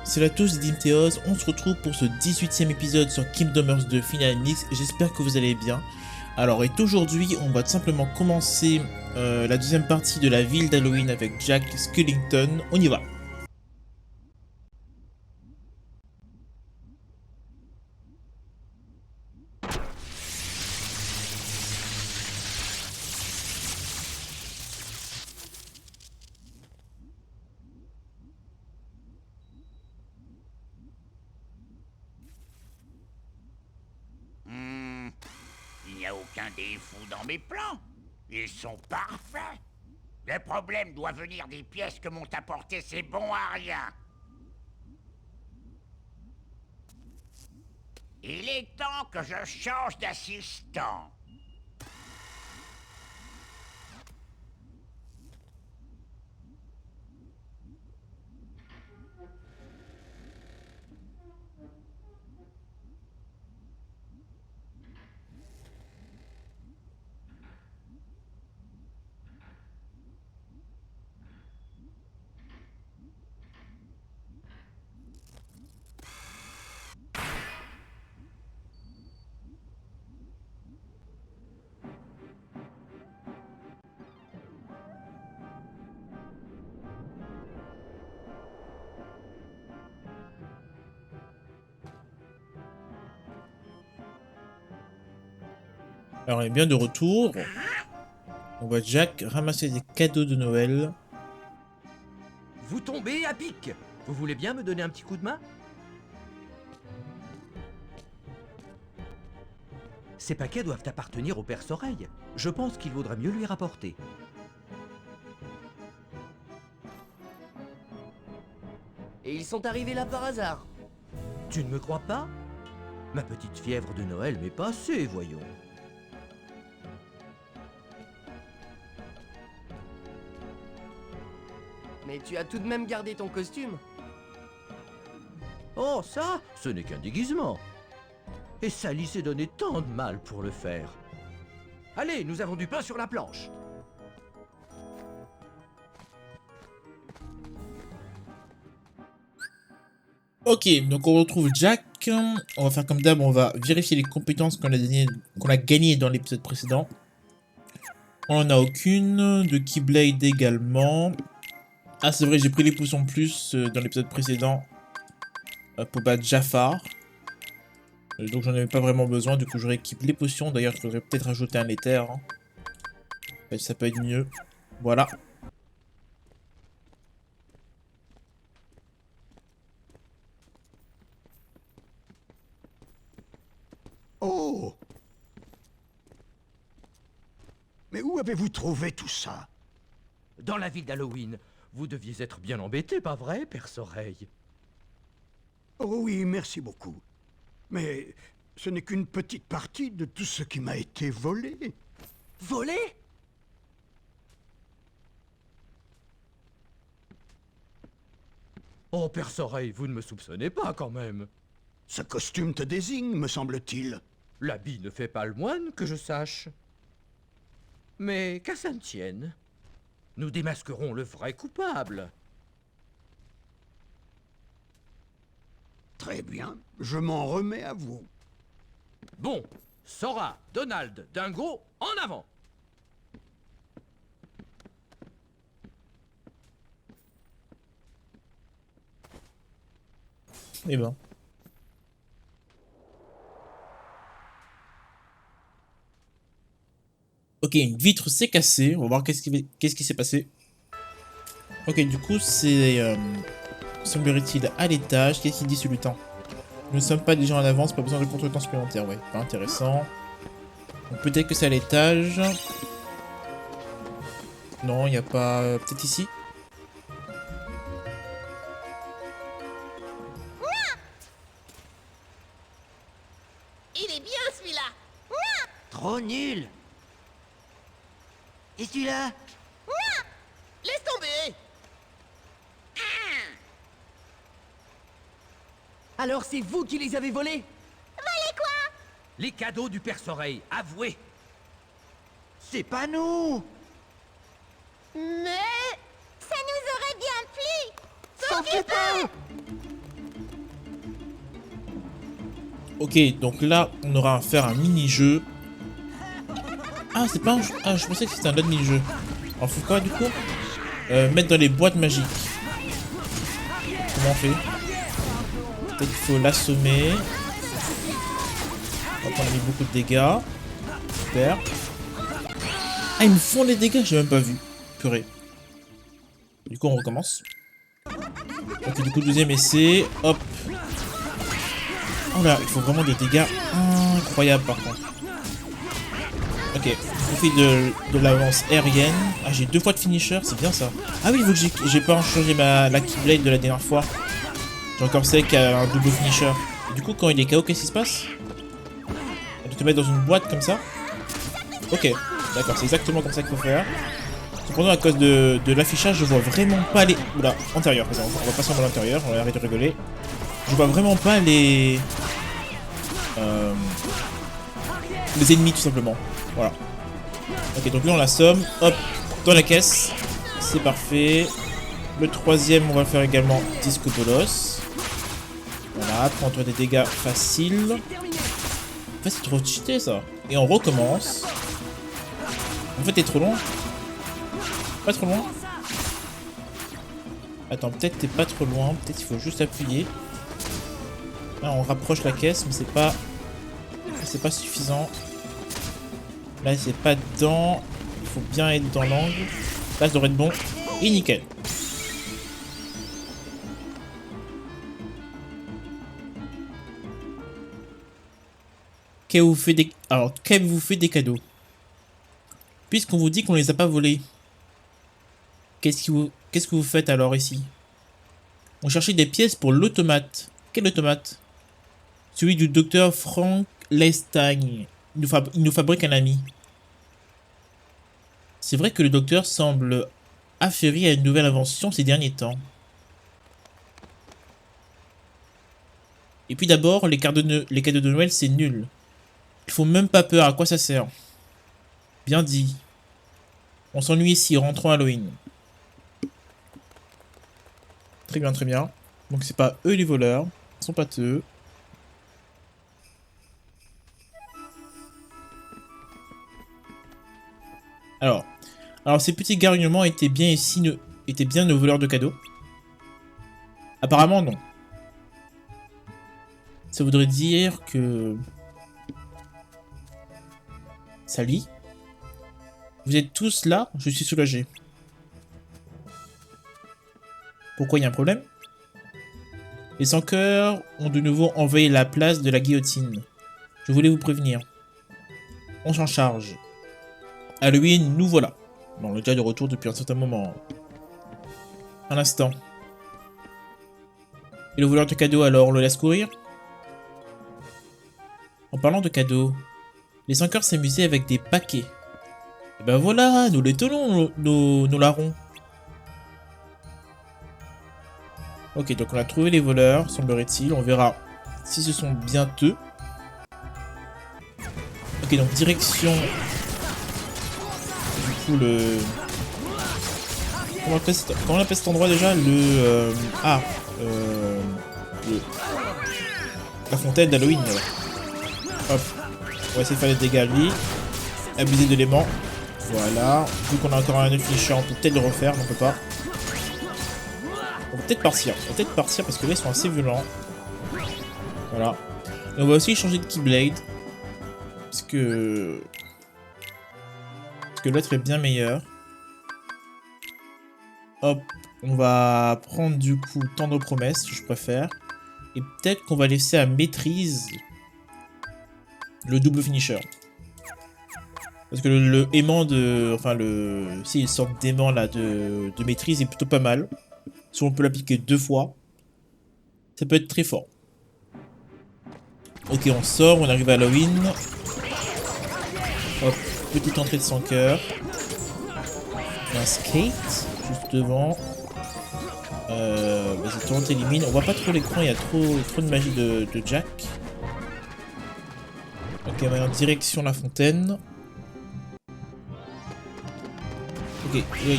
Salut à tous, c'est Dimtheos, on se retrouve pour ce 18e épisode sur Kingdom Hearts 2 Final Mix, j'espère que vous allez bien. Alors aujourd'hui on va tout simplement commencer la deuxième partie de la ville d'Halloween avec Jack Skellington, on y va. Il n'y a aucun défaut dans mes plans. Ils sont parfaits. Le problème doit venir des pièces que m'ont apportées ces bons à rien. Il est temps que je change d'assistant. Alors on est bien de retour, on voit Jack ramasser des cadeaux de Noël. Vous tombez à pic. Vous voulez bien me donner un petit coup de main? Ces paquets doivent appartenir au perce-oreille. Je pense qu'il vaudrait mieux lui rapporter. Et ils sont arrivés là par hasard. Tu ne me crois pas? Ma petite fièvre de Noël m'est passée, voyons. Mais tu as tout de même gardé ton costume. Oh, ça, ce n'est qu'un déguisement. Et Sally s'est donné tant de mal pour le faire. Allez, nous avons du pain sur la planche. Ok, donc on retrouve Jack, on va faire comme d'hab, on va vérifier les compétences qu'on a gagnées dans l'épisode précédent. On en a aucune, de Keyblade également. Ah c'est vrai, j'ai pris les potions plus dans l'épisode précédent pour battre Jafar. Donc j'en avais pas vraiment besoin, du coup je rééquipe les potions. D'ailleurs je devrais peut-être ajouter un éther. Ça peut être mieux. Voilà. Oh! Mais où avez-vous trouvé tout ça? Dans la ville d'Halloween, vous deviez être bien embêté, pas vrai, perce-oreille? Oh oui, merci beaucoup. Mais ce n'est qu'une petite partie de tout ce qui m'a été volé. Volé? Oh, perce-oreille, vous ne me soupçonnez pas quand même. Ce costume te désigne, me semble-t-il. L'habit ne fait pas le moine, que je sache. Mais qu'à ça ne tienne, nous démasquerons le vrai coupable. Très bien, je m'en remets à vous. Bon, Sora, Donald, Dingo, en avant! Et ben. Ok, une vitre s'est cassée. On va voir qu'est-ce qui s'est passé. Ok, du coup, c'est... semblerait-il à l'étage. Qu'est-ce qu'il dit ce lutin? Nous ne sommes pas déjà en avance, pas besoin de contretemps supplémentaires. Ouais, pas intéressant. Donc peut-être que c'est à l'étage. Non, il n'y a pas... peut-être ici? Il est bien celui-là. Trop nul. Et celui-là? Laisse tomber. Alors c'est vous qui les avez volés? Les cadeaux du perce-oreille, avouez! C'est pas nous. Mais ça nous aurait bien plu. S'en fait pas. Ok, donc là, on aura à faire un mini-jeu. Ah, c'est pas un jeu. Ah, je pensais que c'était un autre mini-jeu. Alors, faut quoi, du coup? Mettre dans les boîtes magiques. Comment on fait? Peut-être qu'il faut l'assommer. Hop, on a mis beaucoup de dégâts. Super. Ah, ils me font les dégâts, j'ai même pas vu. Purée. Du coup, on recommence. Ok, du coup, deuxième essai. Hop. Oh là, il faut vraiment des dégâts incroyables par contre. Ok, je fais de l'avance aérienne. Ah, j'ai 2 fois de finisher, c'est bien ça. Ah oui, vu que j'ai pas changé la Keyblade de la dernière fois. J'ai encore celle qui a un double finisher. Et du coup, quand il est KO, qu'est-ce qui se passe? On doit te mettre dans une boîte comme ça. Ok, d'accord, c'est exactement comme ça qu'il faut faire. Cependant, à cause de l'affichage, je vois vraiment pas les... Oula, antérieur, par exemple. On va passer en mode intérieur, on va arrêter de rigoler. Je vois vraiment pas les ennemis, tout simplement. Voilà. Ok, donc là, on l'assomme. Hop, dans la caisse. C'est parfait. Le troisième, on va le faire également Disco Bolos. Voilà, prends-toi des dégâts faciles. En fait, c'est trop cheaté, ça. Et on recommence. En fait, t'es trop loin. Pas trop loin. Attends, peut-être t'es pas trop loin. Peut-être il faut juste appuyer. Là, on rapproche la caisse, mais c'est pas suffisant. Là, c'est pas dedans. Il faut bien être dans l'angle. Là, ça devrait être bon. Et nickel. Qu'avez-vous fait des... Alors, qu'avez-vous fait des cadeaux? Puisqu'on vous dit qu'on les a pas volés. Qu'est-ce que vous faites alors ici? On cherchait des pièces pour l'automate. Quel automate? Celui du docteur Frank Lestagne. Il nous fabrique un ami. C'est vrai que le docteur semble affairé à une nouvelle invention ces derniers temps. Et puis d'abord, les cadeaux de Noël, c'est nul. Ils font même pas peur, à quoi ça sert? Bien dit. On s'ennuie ici, rentrons à Halloween. Très bien, très bien. Donc c'est pas eux les voleurs, ils sont pas eux. Alors ces petits gargouillements étaient bien nos voleurs de cadeaux. Apparemment non. Ça voudrait dire que... Sally, vous êtes tous là, je suis soulagé. Pourquoi il y a un problème? Les sans-cœurs ont de nouveau envahi la place de la guillotine. Je voulais vous prévenir. On s'en charge. Halloween, nous voilà. Bon, on est déjà de retour depuis un certain moment. Un instant. Et le voleur de cadeaux alors, on le laisse courir? En parlant de cadeaux, les sans-cœurs s'amusaient avec des paquets. Et ben voilà, nous les tenons, nos larrons. Ok, donc on a trouvé les voleurs, semblerait-il. On verra si ce sont bien eux. Ok, donc direction... Du coup, le... Comment on appelle cet endroit déjà? La fontaine d'Halloween. Hop. On va essayer de faire des dégâts à lui. Abuser de l'aimant. Voilà. Vu qu'on a encore un finisher, on peut peut-être le refaire, mais on peut pas. On va peut-être partir. Parce que là, ils sont assez violents. Voilà. Et on va aussi changer de Keyblade. Parce que l'autre est bien meilleur. Hop. On va prendre du coup Tendre Promesse, je préfère. Et peut-être qu'on va laisser à Maîtrise le double finisher. Parce que le aimant de... Enfin, si, une sorte d'aimant là de maîtrise est plutôt pas mal. Si on peut l'appliquer 2 fois, ça peut être très fort. Ok, on sort, on arrive à Halloween. Hop, petite entrée de sans-cœur. Un skate, juste devant. Vas-y, on t'élimine. On voit pas trop l'écran, il y a trop de magie de Jack. Ok, on va en direction la fontaine. Ok, il y a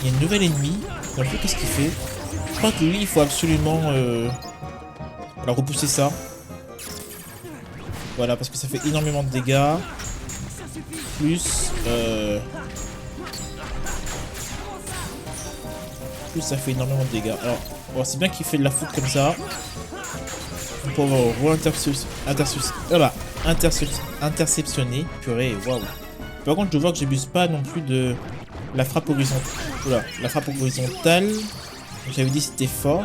une nouvelle ennemie. Un peu qu'est-ce qu'il fait? Je crois que lui, il faut absolument alors repousser ça. Voilà, parce que ça fait énormément de dégâts. Plus... Plus ça fait énormément de dégâts. Alors, bon, c'est bien qu'il fait de la foudre comme ça. On peut interceptionner. Purée, waouh. Par contre, je vois que j'abuse pas non plus de la frappe horizontale. Oula, la frappe horizontale. J'avais dit c'était fort.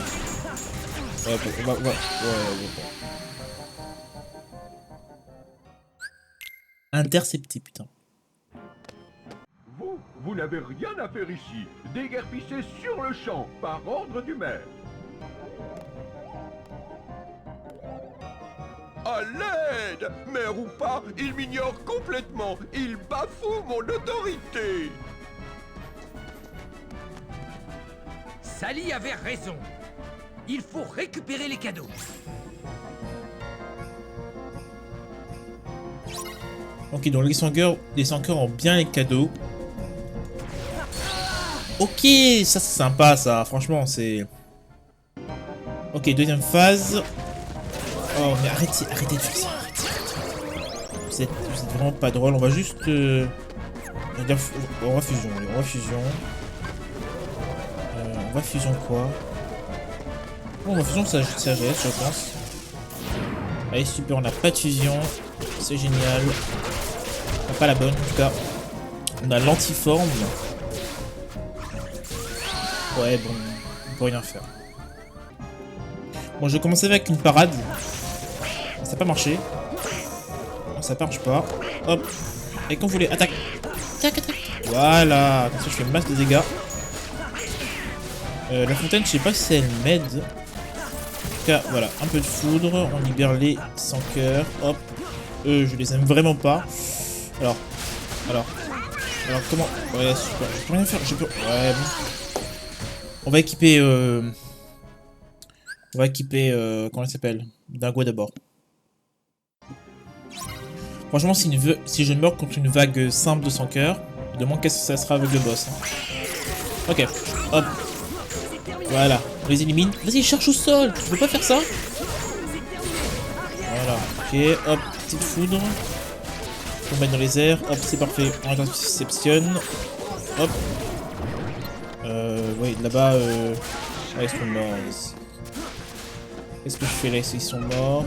Ouais, bon, ouais. Intercepté, putain. Vous n'avez rien à faire ici. Déguerpissez sur le champ, par ordre du maire. À l'aide! Maire ou pas, il m'ignore complètement. Il bafoue mon autorité. Sally avait raison. Il faut récupérer les cadeaux. Ok, donc les sankeurs ont bien les cadeaux. Ok, ça c'est sympa ça, franchement c'est... Ok, deuxième phase. Oh mais arrêtez de faire ça, arrêtez. Vous êtes vraiment pas drôle, on va juste... on va fusion, on va fusion. On va fusion quoi? Bon, on va fusion sagesse je pense. Allez super, on n'a pas de fusion, c'est génial. On n'a pas la bonne en tout cas. On a l'antiforme. Ouais, bon, on peut rien faire. Bon, je vais commencer avec une parade. Ça n'a pas marché. Non, ça marche pas. Hop. Et quand vous voulez, attaque. Attaque. Voilà. Comme ça, je fais masse de dégâts. La fontaine, je sais pas si elle m'aide. En tout cas, voilà. Un peu de foudre. On libère les sans cœur. Hop. Eux, je les aime vraiment pas. Alors, comment... Ouais, super. Je peux rien faire. Ouais, bon. On va équiper... comment elle s'appelle? Dingo d'abord. Franchement, si je meurs contre une vague simple de 100 cœurs, je me demande qu'est-ce que ça sera avec le boss. Ok, hop. Voilà, on les élimine. Vas-y, cherche au sol. Tu peux pas faire ça? Voilà, ok, hop, petite foudre. On va mettre dans les airs. Hop, c'est parfait. On interceptionne. Hop. Oui, là-bas, ah, ils sont morts. Qu'est-ce que je fais là? Ils sont morts.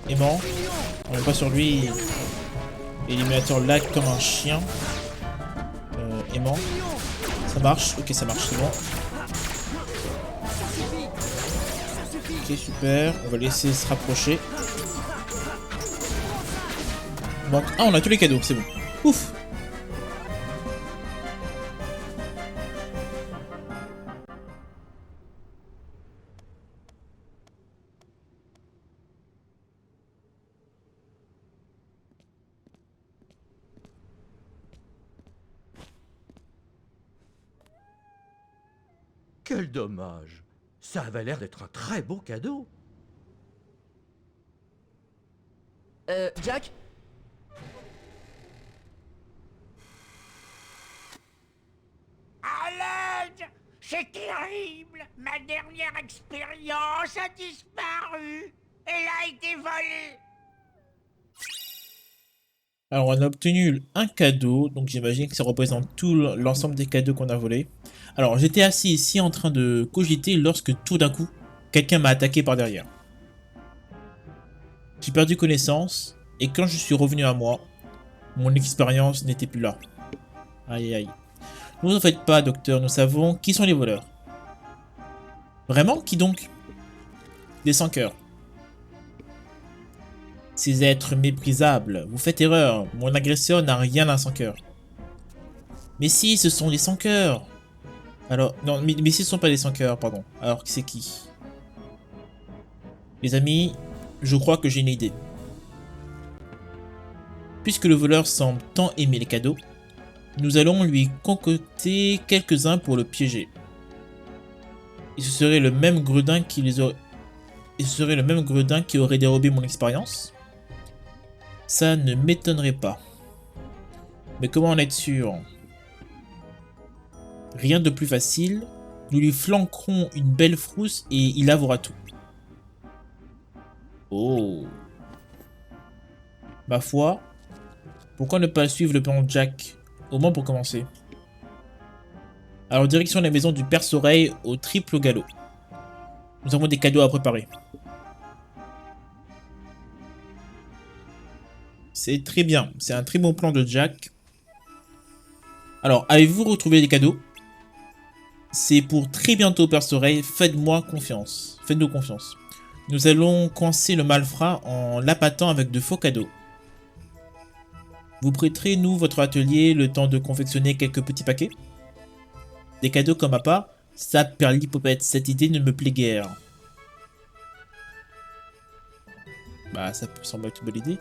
Aimant. On n'est pas sur lui. Éliminateur lag comme un chien. Aimant. Ça marche. Ok, ça marche, c'est bon. Ok, super. On va laisser se rapprocher. Donc, ah, on a tous les cadeaux, c'est bon. Ouf. Quel dommage. Ça avait l'air d'être un très beau cadeau. Jack? À l'aide! C'est terrible! Ma dernière expérience a disparu! Elle a été volée! Alors, on a obtenu un cadeau, donc j'imagine que ça représente tout l'ensemble des cadeaux qu'on a volés. Alors, j'étais assis ici en train de cogiter lorsque tout d'un coup, quelqu'un m'a attaqué par derrière. J'ai perdu connaissance, et quand je suis revenu à moi, mon expérience n'était plus là. Aïe aïe. Ne vous en faites pas, docteur, nous savons qui sont les voleurs. Vraiment? Qui donc? Des sans-cœurs. Ces êtres méprisables, vous faites erreur, mon agresseur n'a rien d'un sans-cœur. Mais si, ce sont des sans-cœurs. Alors, non, mais si ce ne sont pas des sans-cœurs, pardon. Alors, c'est qui? Les amis, je crois que j'ai une idée. Puisque le voleur semble tant aimer les cadeaux, nous allons lui concocter quelques-uns pour le piéger. Et ce serait le même gredin qui les aurait... Et ce serait le même gredin qui aurait dérobé mon expérience? Ça ne m'étonnerait pas. Mais comment en être sûr? Rien de plus facile. Nous lui flanquerons une belle frousse et il avouera tout. Oh. Ma foi, pourquoi ne pas suivre le plan de Jack? Au moins pour commencer. Alors, direction la maison du Père Soleil au triple galop. Nous avons des cadeaux à préparer. C'est très bien. C'est un très bon plan de Jack. Alors, avez-vous retrouvé les cadeaux? C'est pour très bientôt, Père Soleil. Faites-moi confiance. Faites-nous confiance. Nous allons coincer le malfrat en l'appâtant avec de faux cadeaux. Vous prêterez, nous, votre atelier, le temps de confectionner quelques petits paquets? Des cadeaux comme appât? Ça, Perlipopette, cette idée ne me plaît guère. Bah, ça peut sembler être une bonne idée.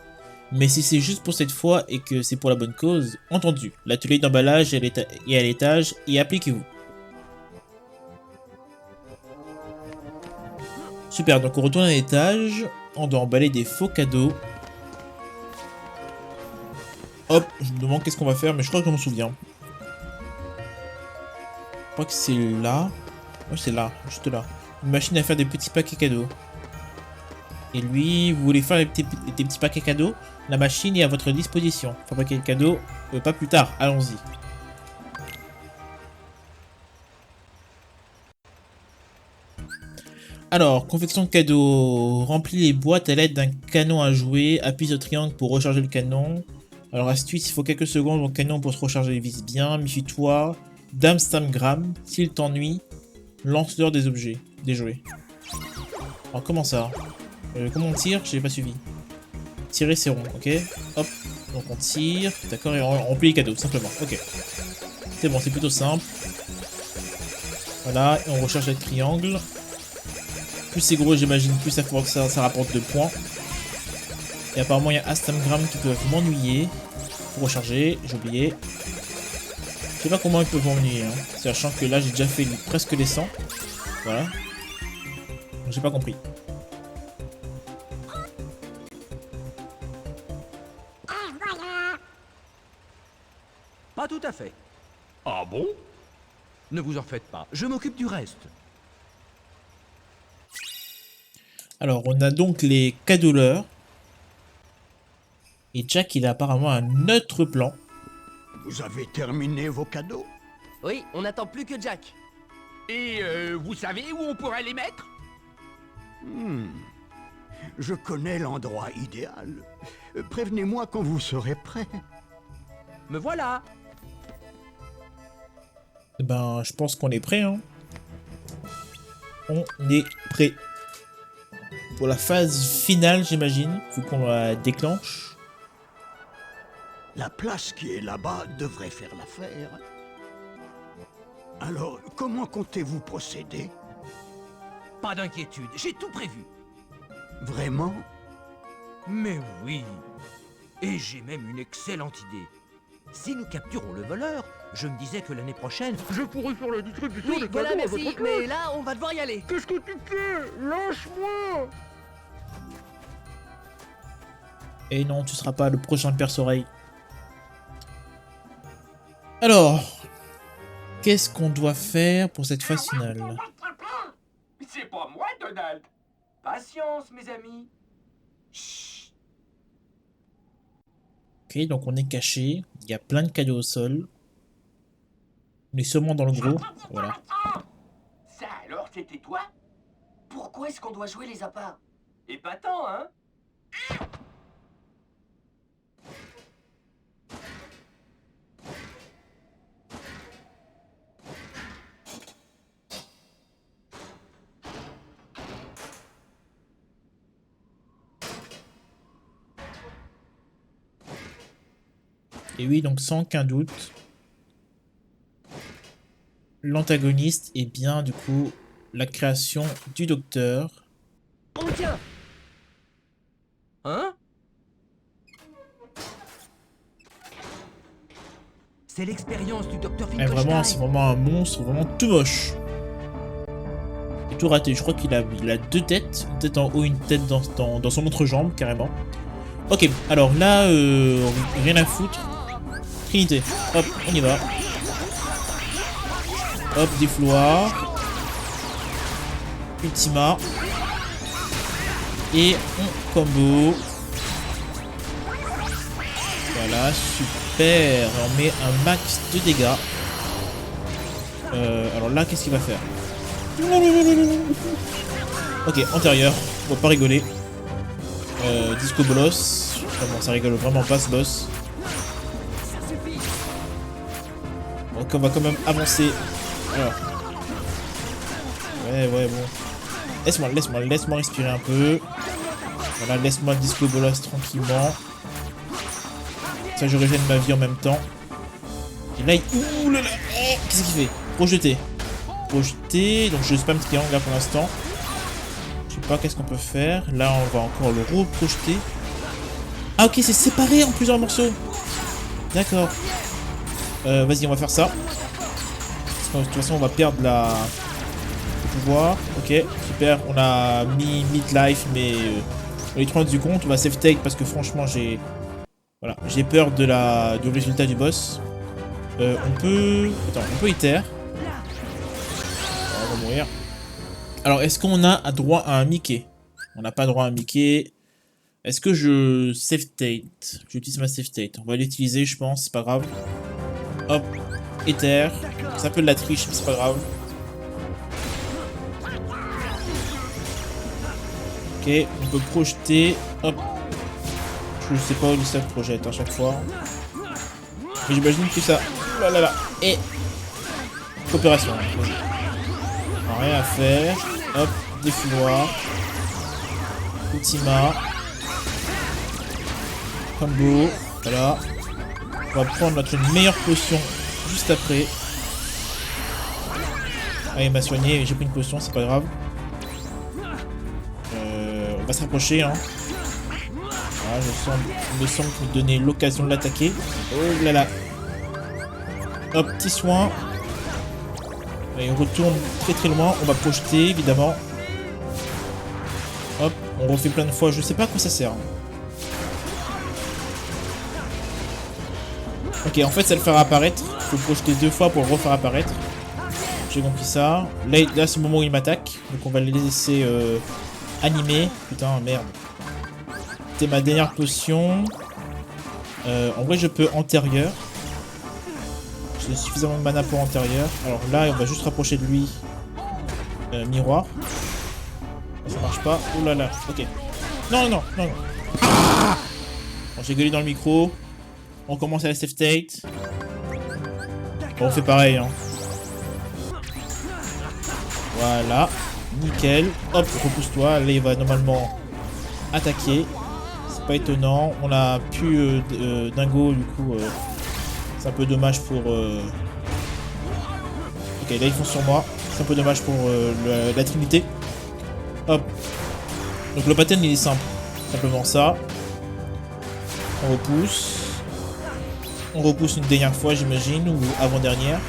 Mais si c'est juste pour cette fois et que c'est pour la bonne cause, entendu. L'atelier d'emballage est à l'étage et appliquez-vous. Super, donc on retourne à l'étage. On doit emballer des faux cadeaux. Hop, je me demande qu'est-ce qu'on va faire, mais je crois que je m'en souviens. Je crois que c'est là. Ouais, c'est là, juste là. Une machine à faire des petits paquets cadeaux. Et lui, vous voulez faire des petits paquets cadeaux? La machine est à votre disposition. Fabriquer le cadeau, pas plus tard. Allons-y. Alors, confection de cadeaux. Remplis les boîtes à l'aide d'un canon à jouer. Appuie sur triangle pour recharger le canon. Alors, astuce, il faut quelques secondes au canon pour se recharger. Vise bien. Méfie-toi. Dame Stamgram. S'il t'ennuie, lance-leur des objets. Des jouets. Alors, comment ça? Comment on tire? J'ai pas suivi. Tirer, c'est rond, ok. Hop. Donc, on tire. D'accord, et on remplit les cadeaux, simplement. Ok. C'est bon, c'est plutôt simple. Voilà, et on recharge avec triangle. Plus c'est gros, j'imagine, plus ça rapporte de points. Et apparemment, il y a Astamgram qui peuvent m'ennuyer. Pour recharger, j'ai oublié. Je sais pas comment ils peuvent m'ennuyer, hein. Sachant que là, j'ai déjà fait presque les 100. Voilà. Donc, j'ai pas compris. Pas tout à fait. Ah bon? Ne vous en faites pas, je m'occupe du reste. Alors, on a donc les cadeauleurs. Et Jack, il a apparemment un autre plan. Vous avez terminé vos cadeaux? Oui, on n'attend plus que Jack. Et vous savez où on pourrait les mettre? Je connais l'endroit idéal. Prévenez-moi quand vous serez prêt. Me voilà. Eh ben, je pense qu'on est prêt, hein. On est prêt. Pour la phase finale, j'imagine. Faut qu'on la déclenche. La place qui est là-bas devrait faire l'affaire. Alors, comment comptez-vous procéder? Pas d'inquiétude, j'ai tout prévu. Vraiment? Mais oui. Et j'ai même une excellente idée. Si nous capturons le voleur, je me disais que l'année prochaine, je pourrais faire la distribution Oui, des voilà, cadeaux à merci, votre mais place. là, on va devoir y aller. Qu'est-ce que tu fais? Lâche-moi! Et non, tu seras pas le prochain Père Soleil. Alors, qu'est-ce qu'on doit faire pour cette phase finale? C'est pas moi, Donald. Patience, mes amis. Ok, donc on est caché. Il y a plein de cadeaux au sol. On est sûrement dans le gros. Voilà. Ça alors, c'était toi? Pourquoi est-ce qu'on doit jouer les appâts? Épatant, hein? Et oui, donc sans aucun doute, l'antagoniste est bien du coup la création du docteur. On le tient. Hein? C'est l'expérience du docteur Eh, vraiment, c'est Finkelstein. vraiment un monstre, vraiment tout moche. Et tout raté, je crois qu'il a deux têtes, une tête en haut, une tête dans son entrejambe carrément. Ok, alors là, rien à foutre. Trinité, hop, on y va. Hop, défouloir. Ultima. Et on combo. Voilà, super. On met un max de dégâts. Alors là, qu'est-ce qu'il va faire? Ok, antérieur. On va pas rigoler. Disco bolos. Bon, ça rigole vraiment pas ce boss. Donc on va quand même avancer. Alors. Ouais, bon. Laisse-moi respirer un peu. Voilà, laisse-moi disco bolos tranquillement. Ça, je régène ma vie en même temps. Et là, ouh là là. Oh, qu'est-ce qu'il fait? Projeter. Projeter. Donc je spam triangle là pour l'instant. Je sais pas qu'est-ce qu'on peut faire. Là, on va encore le reprojeter. Ah ok, c'est séparé en plusieurs morceaux. D'accord. Vas-y, on va faire ça. Parce que, de toute façon, on va perdre le pouvoir. Ok, super. On a mis midlife, mais on est trop rendu compte. On va save take parce que franchement, j'ai peur du résultat du boss. On peut iter. On va mourir. Alors, est-ce qu'on a droit à un Mickey? On n'a pas droit à un Mickey. Est-ce que je save state? J'utilise ma save state. On va l'utiliser, je pense, c'est pas grave. Hop, Ether. Ça peut de la triche, mais c'est pas grave. Ok, on peut projeter. Hop. Je sais pas où ça projette à chaque fois. Mais j'imagine que ça... Oh là là là. Et... Coopération. Rien à faire. Hop, défouloir. Ultima. Combo. Voilà. On va prendre notre meilleure potion juste après. Ah, il m'a soigné, j'ai pris une potion, c'est pas grave. On va se rapprocher, hein. Voilà, il me semble me donner l'occasion de l'attaquer. Oh là là. Hop, petit soin. Et on retourne très très loin. On va projeter, évidemment. Hop, on refait plein de fois. Je sais pas à quoi ça sert. Ok, en fait, ça le fera apparaître. Il faut projeter 2 fois pour le refaire apparaître. J'ai compris ça. Là c'est le moment où il m'attaque. Donc on va le laisser animer. Putain, merde. C'était ma dernière potion. En vrai, je peux antérieur. J'ai suffisamment de mana pour antérieur. Alors là, on va juste rapprocher de lui. Miroir. Ça marche pas. Oh là là, ok. Non. Bon, j'ai gueulé dans le micro. On commence à la save state. Bon, on fait pareil, hein. Voilà. Nickel. Hop, repousse-toi. Là, il va normalement attaquer. C'est pas étonnant. On a plus dingo, du coup. C'est un peu dommage pour... Ok, là, ils font sur moi. C'est un peu dommage pour la trinité. Hop. Donc, le pattern, il est simple. Simplement ça. On repousse. On repousse une dernière fois, j'imagine, ou avant-dernière.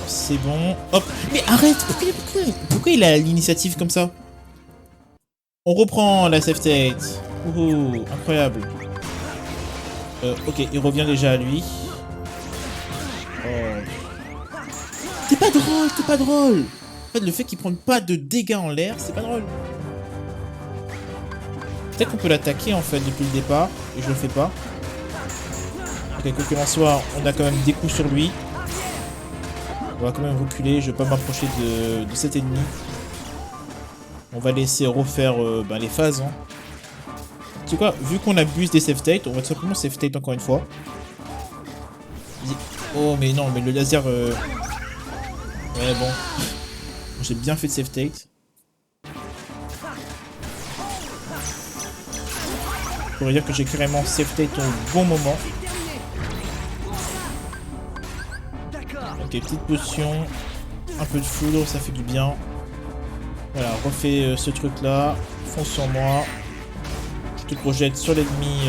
C'est bon. Hop. Mais arrête. Pourquoi il a l'initiative comme ça? On reprend la save state. Ouh, incroyable. Ok, il revient déjà à lui. Oh. C'est pas drôle. En fait, le fait qu'il prenne pas de dégâts en l'air, c'est pas drôle. Peut-être qu'on peut l'attaquer en fait depuis le départ, et je le fais pas. Ok, quoi qu'il en soit, on a quand même des coups sur lui. On va quand même reculer, je vais pas m'approcher de cet ennemi. On va laisser refaire les phases. Hein. Tu sais quoi, vu qu'on abuse des save state, on va tout simplement save state encore une fois. Oh mais non, mais le laser... Ouais bon. J'ai bien fait de save state. Je pourrais dire que j'ai carrément save state au bon moment. Ok, petite potion. Un peu de foudre, ça fait du bien. Voilà, refais ce truc là. Fonce sur moi. Je te projette sur l'ennemi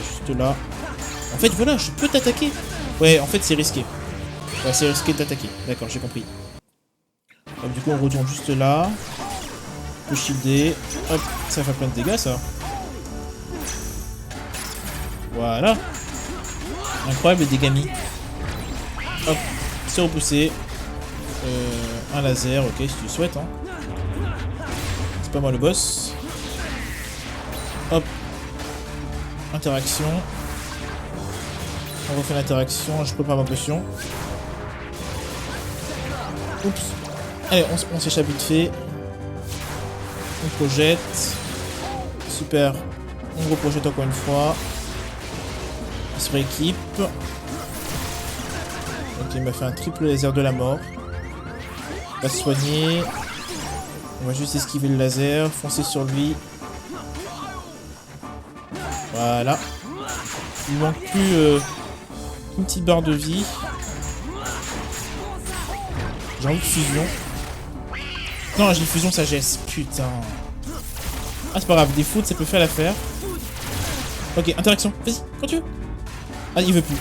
juste là. En fait, voilà, je peux t'attaquer. Ouais, en fait, c'est risqué. Ouais, c'est risqué de t'attaquer. D'accord, j'ai compris. Donc, du coup, on retourne juste là. On peut shielder. Hop, ça fait plein de dégâts, ça. Voilà. Incroyable, les dégâts mis. Hop, c'est repoussé. Un laser, ok, si tu le souhaites. Hein. C'est pas moi le boss. Hop. Interaction. On refait l'interaction, je prépare ma potion. Oups. Allez, on s'échappe vite fait. On projette. Super. On reprojette encore une fois. On se rééquipe. Ok, il m'a fait un triple laser de la mort. On va se soigner. On va juste esquiver le laser, foncer sur lui. Voilà. Il manque plus une petite barre de vie. J'ai envie de fusion. Non, j'ai fusion sagesse. Putain. Ah, c'est pas grave. Des foot, ça peut faire l'affaire. Ok, interaction. Vas-y, quand tu veux. Ah, il veut plus.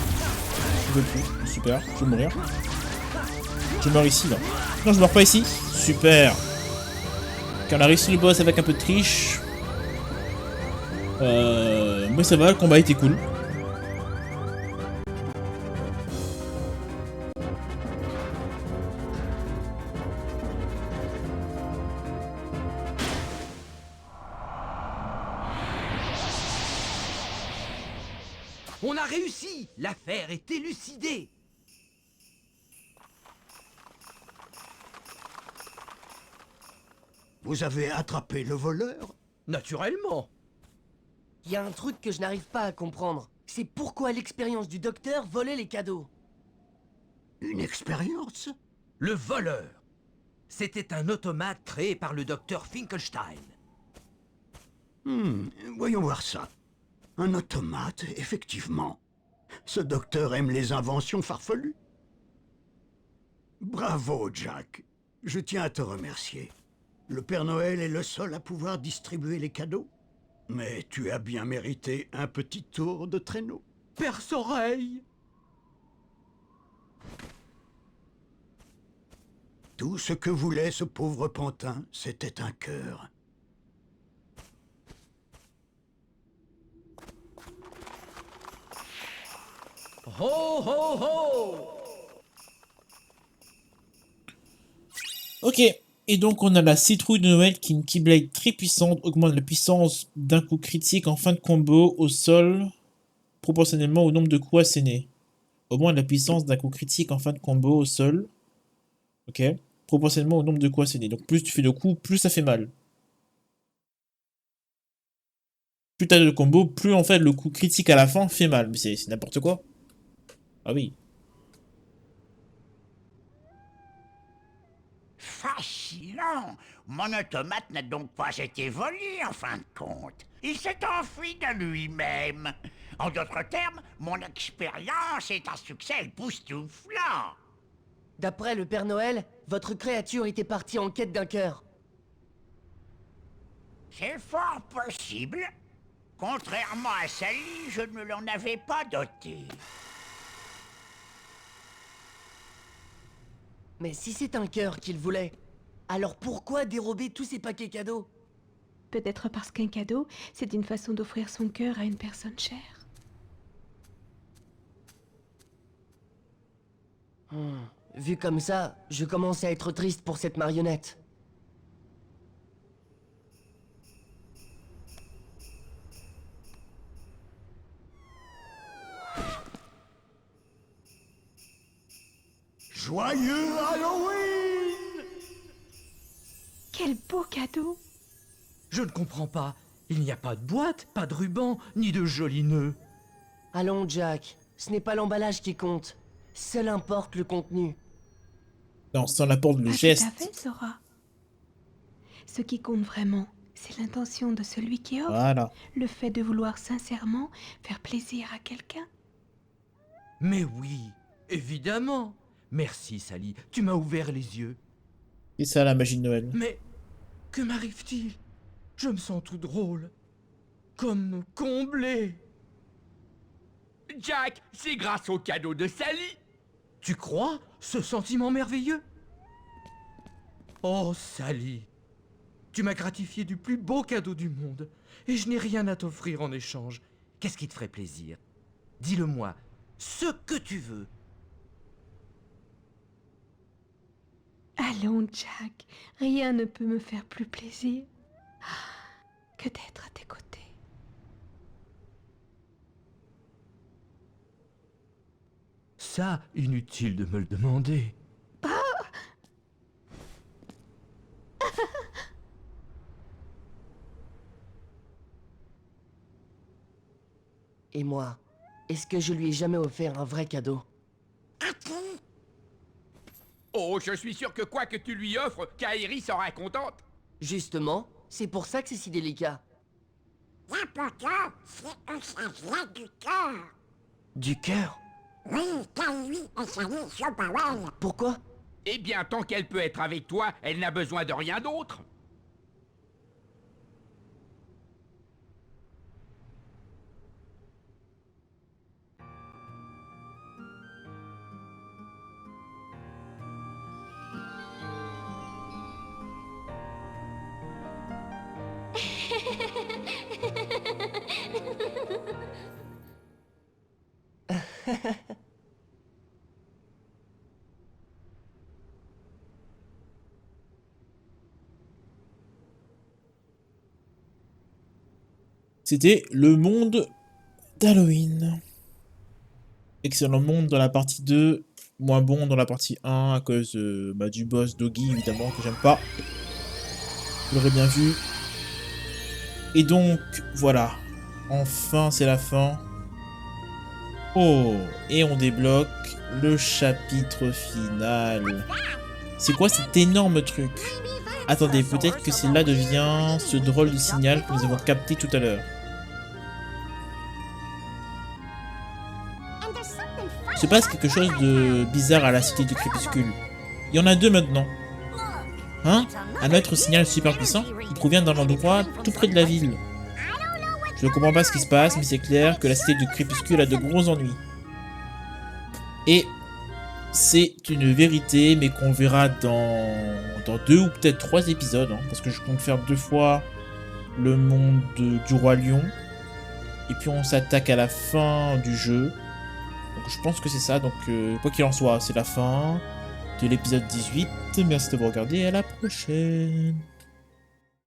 Il veut plus. Super. Je vais mourir. Je meurs ici, là. Non, je meurs pas ici. Super. Ok, on a réussi le boss avec un peu de triche. Moi, ça va. Le combat était cool. On a réussi! L'affaire est élucidée! Vous avez attrapé le voleur? Naturellement! Il y a un truc que je n'arrive pas à comprendre. C'est pourquoi l'expérience du docteur volait les cadeaux. Une expérience? Le voleur! C'était un automate créé par le docteur Finkelstein. Voyons voir ça. Un automate, effectivement. Ce docteur aime les inventions farfelues. Bravo, Jack. Je tiens à te remercier. Le Père Noël est le seul à pouvoir distribuer les cadeaux. Mais tu as bien mérité un petit tour de traîneau. Perce-oreille! Tout ce que voulait ce pauvre pantin, c'était un cœur. Ho ho ho! Ok. Et donc, on a la citrouille de Noël qui est une Keyblade très puissante, augmente la puissance d'un coup critique en fin de combo au sol, proportionnellement au nombre de coups assénés. Augmente la puissance d'un coup critique en fin de combo au sol. Ok. Proportionnellement au nombre de coups assénés. Donc, plus tu fais de coups, plus ça fait mal. Plus t'as de combos, plus en fait le coup critique à la fin fait mal. Mais c'est n'importe quoi. Ah oui. Fascinant! Mon automate n'a donc pas été volé en fin de compte. Il s'est enfui de lui-même. En d'autres termes, mon expérience est un succès époustouflant. D'après le Père Noël, votre créature était partie en quête d'un cœur. C'est fort possible. Contrairement à Sally, je ne l'en avais pas doté. Mais si c'est un cœur qu'il voulait, alors pourquoi dérober tous ces paquets cadeaux? Peut-être parce qu'un cadeau, c'est une façon d'offrir son cœur à une personne chère. Vu comme ça, je commence à être triste pour cette marionnette. Joyeux Halloween! Quel beau cadeau! Je ne comprends pas. Il n'y a pas de boîte, pas de ruban, ni de jolis nœuds. Allons, Jack, ce n'est pas l'emballage qui compte. Seul importe le contenu. Non, ça on apporte le Pas geste. tout à fait, Sora. Ce qui compte vraiment, c'est l'intention de celui qui offre. Voilà. Le fait de vouloir sincèrement faire plaisir à quelqu'un. Mais oui, évidemment. Merci, Sally, tu m'as ouvert les yeux. C'est ça la magie de Noël. Mais que m'arrive-t-il? Je me sens tout drôle. Comme comblé. Jack, c'est grâce au cadeau de Sally. Tu crois, ce sentiment merveilleux? Oh, Sally, tu m'as gratifié du plus beau cadeau du monde, et je n'ai rien à t'offrir en échange. Qu'est-ce qui te ferait plaisir? Dis-le-moi, ce que tu veux. Allons, Jack, rien ne peut me faire plus plaisir que d'être à tes côtés. Ça, inutile de me le demander. Et moi, est-ce que je lui ai jamais offert un vrai cadeau? Oh, je suis sûr que quoi que tu lui offres, Kairi sera contente. Justement, c'est pour ça que c'est si délicat. L'important, c'est que ça vient du cœur. Du cœur? Oui, Kairi est sa mission Powell. Pourquoi? Eh bien, tant qu'elle peut être avec toi, elle n'a besoin de rien d'autre. C'était le monde d'Halloween. Excellent monde dans la partie 2, moins bon dans la partie 1 à cause du boss Doggy, évidemment, que j'aime pas. Vous l'aurez bien vu. Et donc, voilà. Enfin, c'est la fin. Oh, et on débloque le chapitre final. C'est quoi cet énorme truc? Attendez, peut-être que cela devient ce drôle de signal que nous avons capté tout à l'heure. Il se passe quelque chose de bizarre à la cité du crépuscule. Il y en a deux maintenant. Hein? Un autre signal super puissant? Il provient d'un endroit tout près de la ville. Je ne comprends pas ce qui se passe, mais c'est clair que la cité du crépuscule a de gros ennuis. Et c'est une vérité, mais qu'on verra dans 2 ou peut-être 3 épisodes, hein, parce que je compte faire 2 fois le monde du Roi Lion. Et puis on s'attaque à la fin du jeu. Donc je pense que c'est ça, donc quoi qu'il en soit, c'est la fin de l'épisode 18. Merci de vous regarder, à la prochaine.